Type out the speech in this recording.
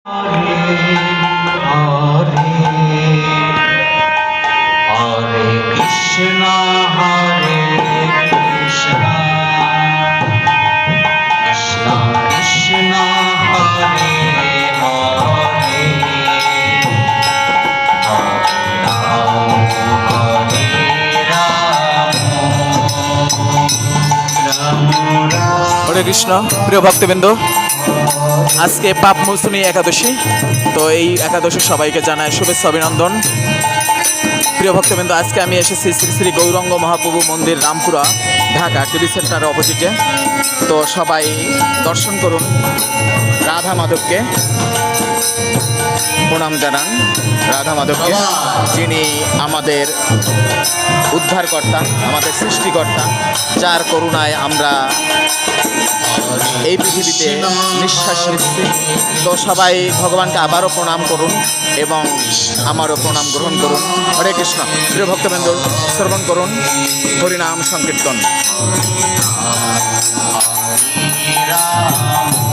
Hare Krishna, Hare Krishna, Krishna Krishna, Hare Hare, হরে কৃষ্ণ। প্রিয় ভক্তবৃন্দ, আজকে পাপ মৌসুমী একাদশী। তো এই একাদশী সবাইকে জানায় শুভেচ্ছা অভিনন্দন। প্রিয় ভক্তবৃন্দ, আজকে আমি এসেছি শ্রী শ্রী গৌরাঙ্গ মহাপ্রভু মন্দির, রামপুরা, ঢাকা টিভি সেন্টারের অপোজিটে। তো সবাই দর্শন করুন, রাধা মাধবকে প্রণাম জানান। রাধা মাধবকে, যিনি আমাদের উদ্ধারকর্তা, আমাদের সৃষ্টিকর্তা, যার করুণায় আমরা এই পৃথিবীতে নিঃশ্বাস নিচ্ছি। তো সবাই ভগবানকে আবারও প্রণাম করুন এবং আমারও প্রণাম গ্রহণ করুন। হরে কৃষ্ণ। প্রিয় ভক্তবৃন্দ, শ্রবণ করুন হরিনাম সংকীর্তন। Ram